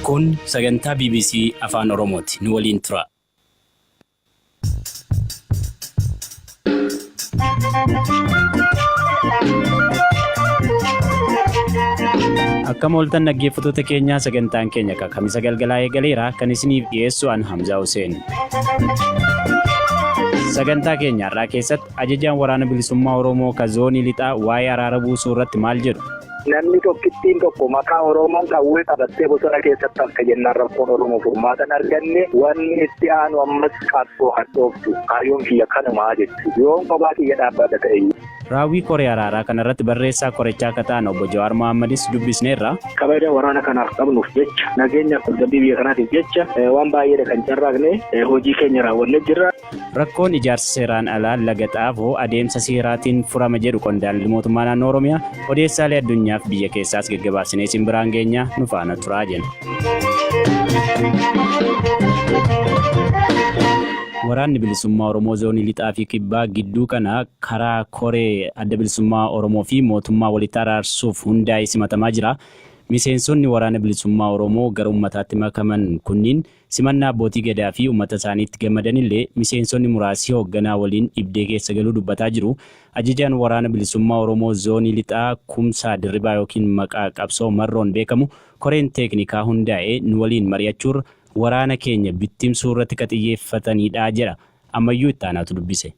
Kun sagantaa BBC Afaan Oromooti. Nu waliin tura. Akka mooltan dhaggeeffattoota keenyaa sagantaan keenya kamisa galgalaa eegaleera kan isiniif dhiyeessu an Hamzaa Hussein. Sagantaa keenya irraa keessatti ajajaan waraana bilisummaa Oromoo ka zoonii lixaa waa'ee araara buusuu irratti maal jedhu? Namni tokkittiin tokko maqaa Oromoon qawwee qabattee bosona keessatti akka jennaan rakkoon Oromoo furmaatan arganne wanni itti aanu ammas qabsoo hadhooftu kaayyoon kiyya kanumaa jechuudha. Yoon kophaa kiyya dhaabbata ta'e. Raawwii koree araaraa kanarratti barreessaa korichaa akka ta'an obbo Jawaar Mohammadis dubbisneerra. Kabaja waraana kanaaf qabnuuf jecha nageenya qulqulluu biyya kanaatiif jecha waan baay'ee kan carraaqne hojii keenya raawwannee jirra. Rakkoon ijaarsa seeraan alaa laga xaafoo adeemsa seeraatiin furama jedhu qondaalli mootummaa naannoo Oromiyaa odeessaalee addunyaaf biyya keessaas gaggabaasnee isin biraan geenya nu faana turaa jenna. Waraanni bilisummaa Oromoo zoonii lixaa fi kibbaa gidduu kana karaa koree adda bilisummaa Oromoo fi mootummaa walitti araarsuuf hundaa'ee simatamaa jira. Miseensonni waraana bilisummaa Oromoo gara uummataatti makaman kunniin simannaa abbootii gadaa fi uummata isaaniitti gammadanillee miseensonni muraasii hoogganaa waliin dhibdee keessa galuu dubbataa jiru. Ajajaan waraana bilisummaa Oromoo zoonii lixaa Kumsaa Dirribaa yookiin maqaa qabsoo marroon beekamu koreen teeknikaa hundaa'ee nu waliin mari'achuurra waraana keenya bittimsuu irratti xiyyeeffatanidha jedha. Ammayyuu itti aanaatu dubbise.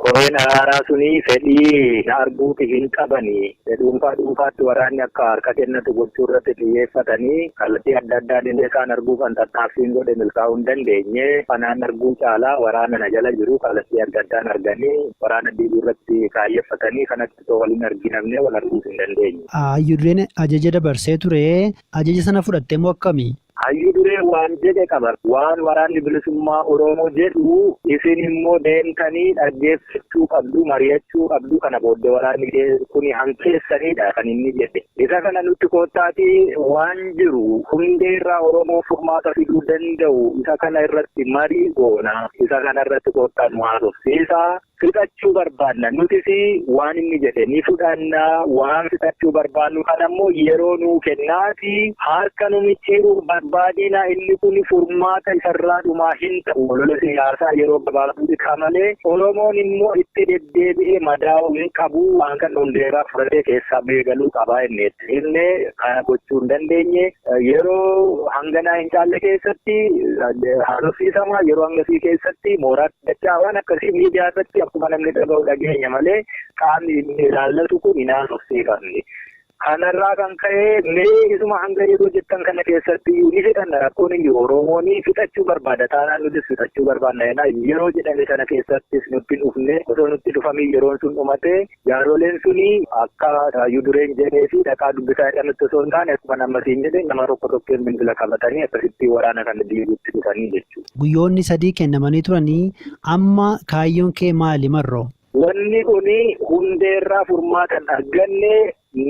Koreen araaraa suni fedhii arguuti hin qabani. Dhuunfaatti waraanni akka harka kennatu gochuu irratti xiyyeeffatanii kallattii adda addaa dinee isaan arguuf kan tattaaffiin godhe milkaa'uu hin dandeenye. Kanaan arguu caalaa waraana na jala jiru kallattii adda addaan arganii waraana diiguu irratti kaayyeeffatanii kanatti waliin arginamnee wal arguuf hin dandeenye. Hayyuu dureen ajaja dabarsee ture. Ajaja sana fudhattee moo akkamii? Hayyuu duree waan jedhe qaban waan waraanni bilisummaa Oromoo jedhu isin immoo deemtanii dhaggeeffachuu qabdu mari'achuu qabdu kana booddee waraanni kuni hankeessanidha kan inni jedhe. Isa kana nutti koottaatii waan jiru hundeerraa Oromoo furmaata fiduu danda'u isa kana irratti marii goona isa kana irratti koottaan haasofsiisaa. Fixachuu barbaanna nutis waan inni jedhe ni fudhannaa waan fixachuu barbaannu kanammoo yeroo nuu kennaati harka nu micciiruuf barbaadina inni kun furmaata isarraa dhumaa hin ta'u lola siyaasaa yeroo gabaabduuti malee Oromoon immoo itti deddeebi'ee madaa'uu hin qabu waan kan hundeerraa fudhatee keessaa beegaluu qabaa inni kana gochuu hin dandeenye yeroo hanganaa hin caalle keessatti haasofsiisamaa yeroo hangasii keessatti mooraatti dachaa waan akkasii miidiyaa irratti akkuma namni dhaga'u dhageenya malee qaamni inni ilaallatu kun hin haasofsiifamne. Kanarraa kan ka'e mee isuma hanga yeroo jettan kana keessatti ni fedhanna rakkoon inni Oromoon fixachuu barbaada taanaan nutis fixachuu barbaadna yeroo jedhame sana keessattis nutti dhufne osoo nutti dhufamii yeroon sun dhumate jaaroleen suni akka hayyuu dureen jedhee fi dhaqaa dubbisaa jedhametti osoo hin taane akkuma nammasiin jedhe nama tokkoon bilbila qabatanii akkasitti waraana kana diiguutti dhufanii jechuudha. Guyyoonni 3 kennamanii turanii amma kaayyoon kee maali marroo? Wanni kuni hundeerraa furmaatan arganne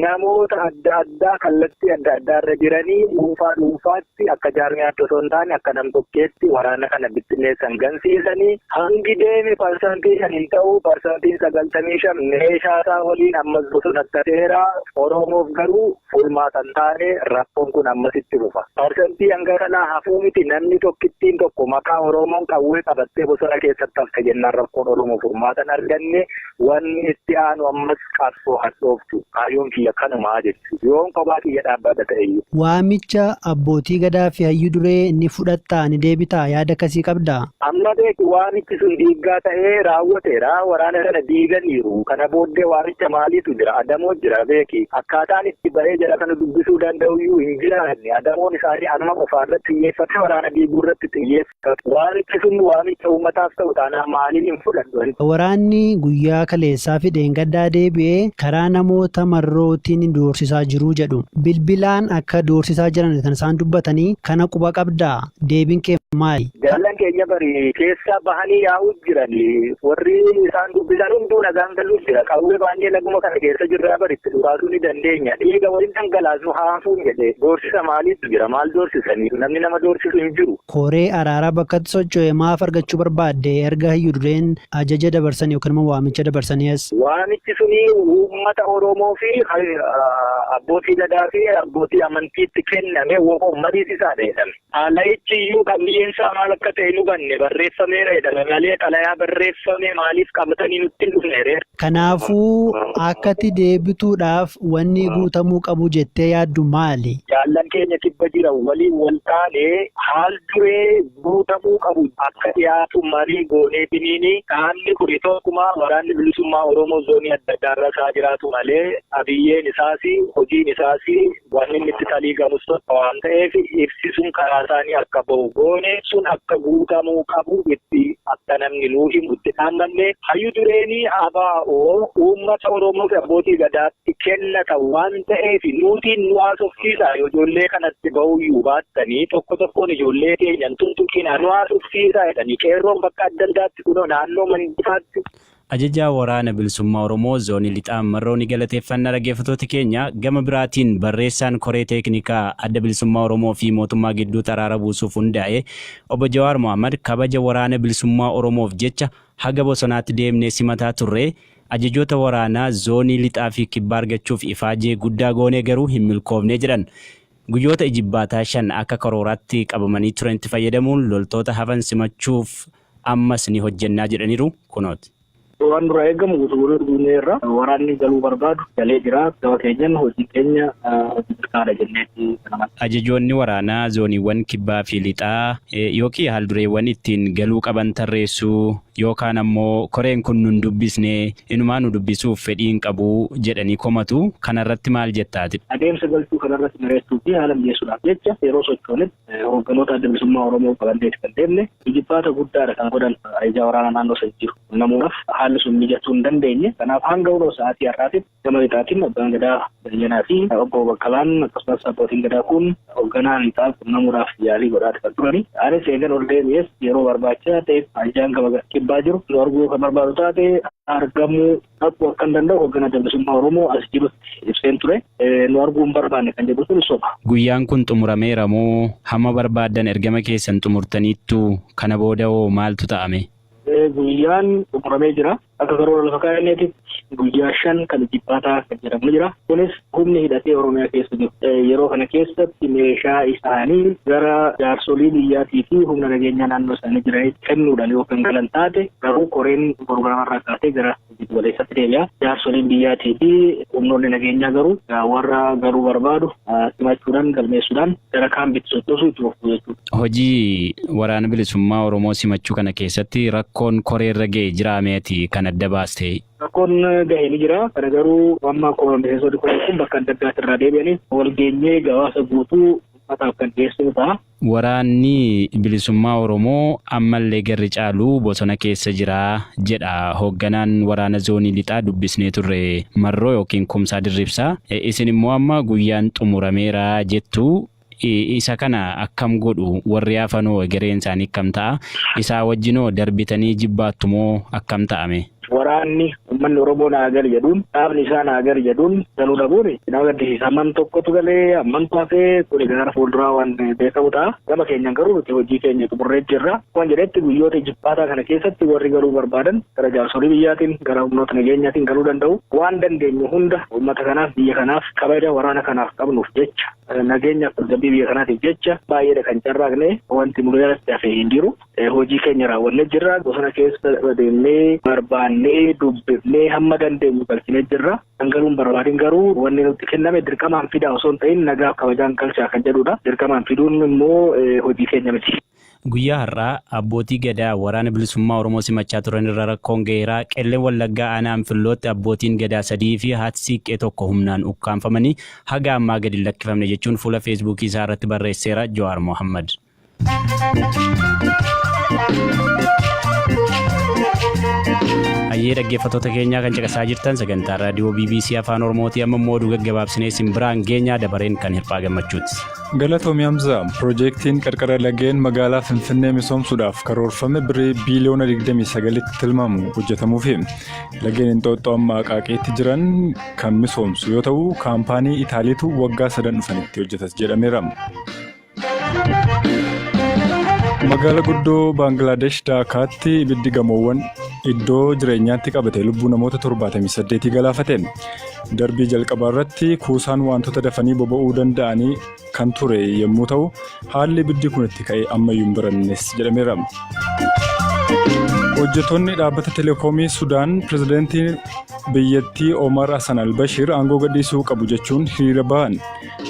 namoota adda addaa kallattii adda addaarra jiranii dhuunfaatti akka jaarmiyaatti osoo hin taane akka nam-tokkeetti waraana kana bittinneessan gansiisanii hangi deeme parsantii 5 ta'u parsantiin 95 meeshaasaa waliin ammas bosonatti seeraa Oromoof garuu furmaatan taane rakkoon kun ammasitti dhufa. Parsantii hanga kanaa hafuu miti namni tokkittiin tokko maqaa Oromoon qawwee qabattee bosona keessatti akka jennaan rakkoon Oromoo furmaatan arganne wanni itti aanu ammas qabsoo hadhooftu kaayyoon kiyya kanumaa jechuudha. Yoon kophaa kiyya dhaabbata ta'eyyuu. Waamicha abbootii gadaa fi hayyuu duree ni fudhattaa ni deebitaa yaada akkasii qabdaa? Amma beeki waamichi sun diiggaa ta'ee raawwateera waraana kana diiganiiru kana booddee waamicha maaliitu jira adamoo jira beeki akkaataan itti bahee jala kana dubbisuu danda'uyyuu hin jiraanne adamoon isaanii anuma qofaa irratti xiyyeeffate waraana diiguu irratti xiyyeeffatu waamichi sun waamicha uummataaf ta'u taanaan maaliin hin fudhadhu. Waraanni guyyaa kaleessaa fi dheengaddaa deebi'ee karaa namoota marrootiin doorsisaa jiru jedhu. Bilbilaan akka doorsisaa jiran kan isaan dubbatanii kana quba qabdaa deebiin kee maali? Jaallan keenya bari keessa bahanii yaa'uu jiran warri isaan dubbisan hunduu nagaan galuuf jira qawwee baay'ee laguma kana keessa jirraa bari itti dhukaasuu ni dandeenya dhiiga waliin dhangalaasnu haafuun jedhe doorsisa maaliitu jira maal doorsisanii namni nama doorsisu hin jiru. Koree araaraa bakkatti socho'e maaf argachuu barbaadde erga hayyuu dureen ajaja dabarsan yookaan immoo waamicha dabarsanii as? Waamichi suni uummata Oromoo fi abbootii gadaa fi abbootii amantiitti kenname uummatis isaa dheedame. Haalayichi iyyuu kan biyyeensaa maal akka ta'e nu banne barreeffameera jedhame malee xalayaa barreeffame maaliif qabatanii nutti hin dhufne. Kanaafuu akkatti deebituudhaaf wanni guutamuu qabu jettee yaaddu maali? Jaallan keenya kibba jira waliin wal taane haal duree guutamuu qabu akka dhiyaatu marii goonee biniini qaamni kuri tokkumaa waraanni bilisummaa Oromoo zoonii adda addaa irra isaa jiraatu malee abiyyeen isaas hojiin isaas waan inni itti talii gamus waan ta'eef ibsisuun karaa isaanii akka bahu goone sun akka guutamuu qabu itti akka namni nuu himu itti dhaammanne hayyu dureenii ABO uummata Oromoo fi abbootii gadaatti kennata waan ta'eef nuutiin nu haasofsiisa ijoollee kanatti bahuyyuu baattanii tokkoon ijoollee keenyan tuntuqiina nu haasofsiisa jedhanii qeerroon bakka adda addaatti kunoo naannoo mandifaatti. Ajajaa waraana bilisummaa Oromoo zoonii lixaa marroo ni galateeffannaa dhaggeeffattoota keenya gama biraatiin barreessaan koree teeknikaa adda bilisummaa Oromoo fi mootummaa gidduu araara buusuuf hundaa'e obbo Jawaar Mohaammed kabaja waraana bilisummaa Oromoof jecha haga bosonaatti deemnee simataa turre ajajoota waraanaa zoonii lixaa fi kibbaa argachuuf ifaajee guddaa goonee garuu hin milkoofne jedhan. Guyyoota ijibbaataa 5 akka karooraatti qabamanii turanitti fayyadamuun loltoota hafan simachuuf ammas ni hojjennaa jedhaniiru kunooti. Waan dura eegamu guutuu irra waraanni galuu barbaadu galee jira. Gaba keenyan hojii keenya hojjetaa jenneetti kanama. Ajajoonni waraanaa zooniiwwan kibbaa fi lixaa yookiin haaldureewwan ittiin galuu qaban tarreessuu yookaan ammoo koreen kun nun dubbisne inumaa nu dubbisuuf fedhiin qabu jedhanii komatu kanarratti maal jettaati? Adeemsa galchuu kanarratti mireessuu fi haala mijeessuudhaaf jecha yeroo sochoonetti hoogganoota adda bilisummaa Oromoo qabanneeti kan deemne ijibbaata guddaadha kan godhan ajajaa waraanaa naannoo san jiru namuudhaaf haalli sun mijachuu hin dandeenye. Kanaaf hanga yeroo sa'aatii har'aatitti gama lixaatiin abbaan gadaa Bayyanaa fi obbo Baqqalaan akkasumas abbootiin gadaa kun hoogganaan lixaa quunnamuudhaaf yaalii godhaati kan turani. Anis eegan ol deebi'es yeroo barbaachisaa ta'e ajajaan gama kibbaa jiru nu arguu kan barbaadu taate argamuu akka kan danda'u hoogganaa adda bilisummaa Oromoo as jirutti ibseen ture. Nu arguu hin barbaanne kan jedhu sun soba. Guyyaan kun xumurameera moo hamma barbaadan ergama keessan xumurtaniittu kana booda hoo maaltu ta'ame? Guyyaan xumuramee jira. Akka karoora lafa kaa'anneetitti guyyaa 5 kan ijibbaataa kan jedhamu jira. Kunis humni hidhatee Oromiyaa keessa jiru. Yeroo kana keessatti meeshaa isaanii gara jaarsolii biyyaatii fi humna nageenyaa naannoo isaanii jiran kennuudhaan yoo kan galan taate garuu koreen programarraa kaasee gara waleessatti deebi'a. Jaarsoliin biyyaatii fi humnoonni nageenyaa garuu warra garuu barbaadu simachuudhaan galmeessuudhaan gara kaambitti sochoosuu itti fufuu jechuudha. Hojii waraana bilisummaa Oromoo simachuu kana keessatti rakkoon koreerra ga'e jiraameeti kan adda baaste. Rakkoon ga'ee ni jira. Kana garuu amma miseensonni kun bakka adda addaatti irraa deebi'anii wal geenyee gabaasa guutuu ummataaf kan dhiyeessinu ta'a. Waraanni bilisummaa Oromoo ammallee garri caalu bosona keessa jira jedha hoogganaan waraana zoonii lixaa dubbisnee turre Marroo yookiin Kumsaa Dirribsaa. Isin immoo amma guyyaan xumurameera jettu. Isa kana akkam godhu warri hafanoo egereen isaanii akkam ta'a? Isaa wajjinoo darbitanii jibbaattu moo akkam ta'ame? Waraanni uummanni Oromoo naa gal jedhuun dhaabni isaa naa gal jedhuun galuu dhabuun nama gaddisiisa. Amman tokkotu galee amman hafee kuni gara fuulduraa waan beekamu ta'a. Gama keenyan garuu nuti hojii keenya xumurree jirra. Waan jedhetti guyyoota ijibbaataa kana keessatti warri galuu barbaadan gara jaarsolii biyyaatiin gara humnoota nageenyaatiin galuu danda'u. Waan dandeenyu hunda uummata kanaaf biyya kanaaf kabaja waraana kanaaf qabnuuf jecha nageenyaaf tasgabbii biyya kanaatiif jecha baay'eedha kan carraaqne wanti nu jalatti hafee hin jiru. Hojii keenya raawwannee jirra. Bosona keessa deemnee barbaannee dubbifnee hamma dandeenyu galchinee jirra. Kan galuun barbaadin garuu wanni nutti kenname dirqamaan fidaa osoo hin ta'in nagaaf kabajaan galchaa kan jedhudha. Dirqamaan fiduun immoo hojii keenya miti. Guyyaa har'aa abbootii gadaa waraana bilisummaa Oromoo simachaa turan irra rakkoon ga'eera. Qellee Wallaggaa aanaa Anfillootti abbootiin gadaa 3 fi haati siiqqee 1 humnaan ukkaanfamanii haga ammaa gadi lakkifamne jechuun fuula feesbuukii isaa irratti barreesseera Jawaar Mohaammed. Ayyee dhaggeeffattoota keenyaa kan caqasaa jirtan sagantaa raadiyoo BBC Afaan Oromootii amma immoo oduu gaggabaabsinee isin biraan geenyaa dabareen kan hirphaa gammachuuti. Galatoomii Hamzaa piroojeektiin qarqara lageen magaalaa Finfinnee misoomsuudhaaf karoorfame birrii biiliyoona 29tti tilmaamu hojjetamuufi lageen Inxooxxoo amma Aqaaqeetti jiran kan misoomsu yoo ta'u kaampaanii Itaaliitu waggaa 3 dhufanitti hojjetas jedhameera. Magaalaa guddoo Baangilaadesh Daakaatti ibiddi gamoowwan iddoo jireenyaatti qabate lubbuu namoota 78 galaafate. Darbii jalqabaa irratti kuusaan wantoota dafanii boba'uu danda'anii kan ture yommuu ta'u, haalli ibiddi kun itti ka'e ammayyuu hin barannes jedhameera. Hojjettoonni dhaabbata teleekoomii Sudaan pirezidaantiin biyyattii Omar Hassan al-Bashir aangoo gadhiisuu qabu jechuun hiriira bahan.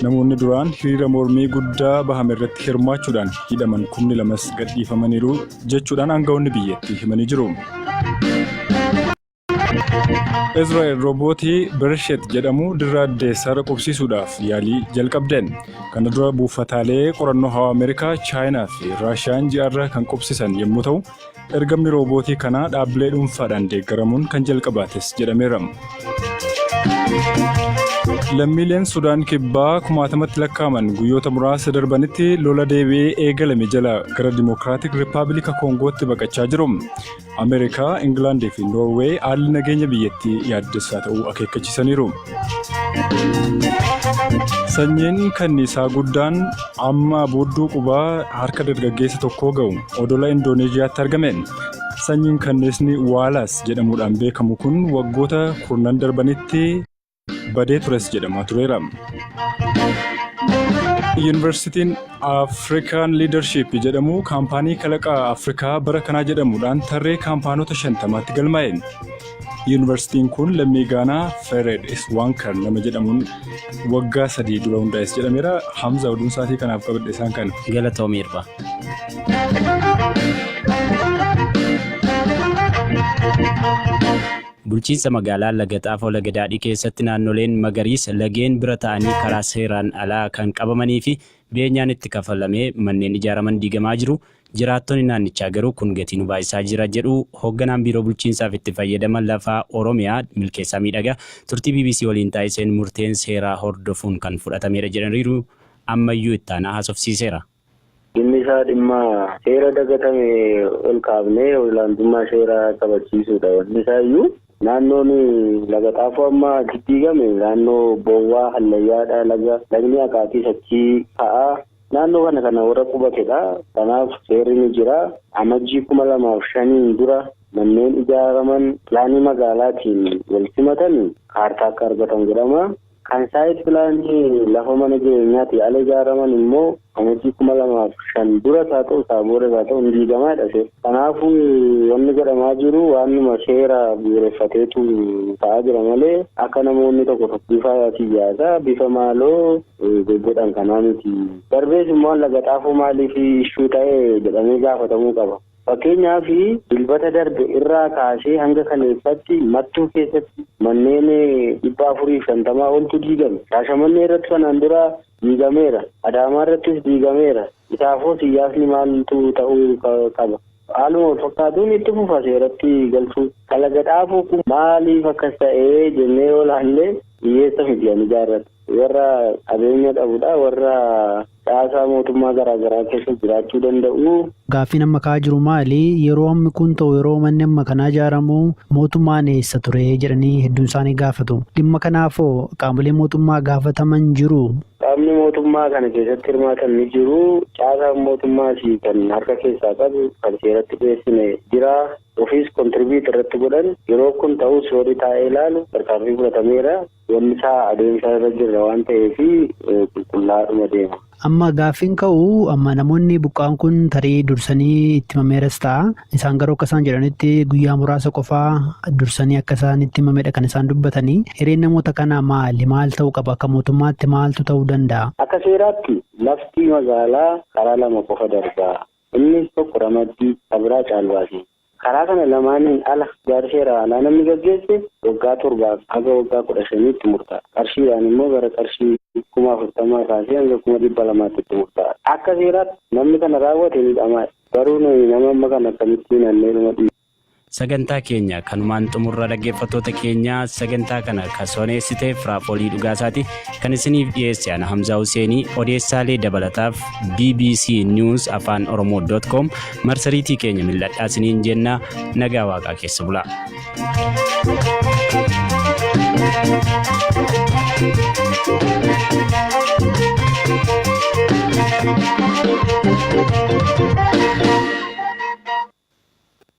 Namoonni duraan hiriira mormii guddaa bahame irratti hirmaachuudhaan hidhaman 2,000 gadhiifamaniiru jechuudhaan aangawoonni biyyattii himanii jiru. Israa'el roobootii Bereshet jedhamu dirra addeessaarra qubsiisuudhaaf yaalii jalqabdeen. Kana dura buufataalee qorannoo hawaa Ameerikaa, Chaayinaa fi Raashiyaan ji'arra kan qubsisan yommuu ta'u, ergamni roobootii kanaa dhaabbilee dhuunfaadhaan deeggaramuun kan jalqabaates jedhameera. Lammiileen Sudaan kibbaa 1,000tti lakkaa'aman guyyoota muraasa darbanitti lola deebi'ee eegalame jala gara Dimokiraatik Rippaabilika Koongootti baqachaa jiru. Ameerikaa, Ingilaandii fi Noorweey haalli nageenya biyyattii yaaddessaa ta'uu akeekkachiisaniiru. Sanyiin kanniisaa guddaan amma boodduu qubaa harka dargaggeessa tokkoo ga'u odola Indooneeziyaatti argame. Sanyiin kanniisni Waalaas jedhamuudhaan beekamu kun waggoota 10 darbanitti badee tures jedhamaa tureera. Yuunivarsiitiin Afrikaan Liidarship jedhamu kaampaanii kalaqaa Afrikaa bara kanaa jedhamuudhaan tarree kaampaanota 50tti galmaa'e. Yuunivarsiitiin kun lammii Gaanaa Fered Iswankar nama jedhamuun waggaa 3 dura hundaa'es jedhameera. Hamza oduun saatii kanaaf qabadhe isaan kana. Galatoomiirra. Bulchiinsa magaalaa Laga Xaafoo Laga Daadhii keessatti naannoleen magariisa lageen bira ta'anii karaa seeraan alaa kan qabamanii fi beenyaan itti kafalamee manneen ijaaraman diigamaa jiru. Jiraattonni naannichaa garuu kun gatii nu baasaa jira jedhu hoogganaan biiroo bulchiinsaaf itti fayyadaman lafaa Oromiyaa Milkeessaa Miidhagaa turtii BBC waliin taasiseen murteen seeraa hordofuun kan fudhatameera jedhaniiru ammayyuu itti aanaa haasofsiiseera. Dhimmi isaa dhimma seera dagatame ol kaafnee olaantummaa seeraa kabachiisuudha. Wanni isaa iyyuu naannoon Laga Xaafoo amma diigame naannoo boowwaa hallayyaadha. Lagni akaatii achii ka'aa. Naannoo kana warra qubatedha. Kanaaf seerri ni jira. Amajjii 2005 dura manneen ijaaraman pilaanii magaalaatiin wal simatan kaartaa akka argatan jedhama. Kan saayit pilaanii lafa mana jireenyaatti ala ijaaraman immoo amajjii 2005 dura haa ta'u saabooda haa ta'u hin diigamaadha. Kanaafuu wanni godhamaa jiru waanuma seera bu'uureffateetu ta'aa jira malee akka namoonni tokko bifa siyaasaa bifa maaloo godhan kanaa miti. Darbees immoo Laga Xaafoo maaliif ishuu ta'e jedhamee gaafatamuu qaba. Fakkeenyaaf dilbata darbe irraa kaasee hanga kaleessatti mattuu keessatti manneen 450 oltu diigame. Shaashamannee irratti kanaan dura diigameera. Adaamaa irrattis diigameera. Isaafoo siyaasni maaltu ta'uu qaba. Haaluma wal fakkaatuun itti fufa seeratti galchuu. Laga Xaafoo kun maaliif akkas ta'ee jennee olaallee hiyyeessa miti ani ijaarratu. Warra qabeenya qabudha. Warra caasaa mootummaa garaagaraa keessa jiraachuu danda'u. Gaaffiin amma ka'aa jiru maali? Yeroo ammi kun ta'u yeroo manni amma kanaa ijaaramu mootummaan eessa ture jedhanii hedduun isaanii gaafatu. Dhimma kanaafoo qaamolee mootummaa gaafataman jiru. Qaamni mootummaa kana keessatti hirmaatan ni jiru. Caasaan mootummaas kan harka keessaa qabu kan seeratti dhiyeessine jira. Ofiis kontribiit irratti godhan yeroo kun ta'us warri taa'ee ilaalu tarkaanfii fudhatameera. Wanni isaa adeemsa irra jirra waan ta'eef qulqullaa'aadhuma deema. Amma gaaffiin ka'u amma namoonni buqqaan kun tarii dursanii itti himameeras ta'a. Isaan garuu akka isaan jedhanitti guyyaa muraasa qofaa dursanii akka isaan itti himamedha kan isaan dubbatanii. Hireen namoota kanaa maali? Maal ta'uu qaba? Akka mootummaatti maaltu ta'uu danda'a? Akka seeraatti lafti magaalaa karaa 2 qofa darba. Innis tokko Ramaddii Abiraa Caalbaasii. Karaa kana lamaaniin ala ijaarsa seera alaa namni gaggeesse waggaa 7 hanga waggaa 15tti murtaa'a. Qarshiidhaan immoo gara qarshii 40,000 kaasee hanga 200,000tti murtaa'a. Akka seeraatti namni kana raawwate miidhamaadha. Garuu nama amma kana akkamittiin anneenuma dhiibu. Sagantaa keenya kanumaan xumurra dhaggeeffattoota keenya sagantaa kana kasoneessite Firaafolii Dhugaasaati kan isiniif dhiyeesse ana Hamzaa Huseenii odeessaalee dabalataaf BBC News afaan Oromoo.com marsariitii keenya mil'adhaa isiniin jenna nagaa waaqaa keessa bulaa.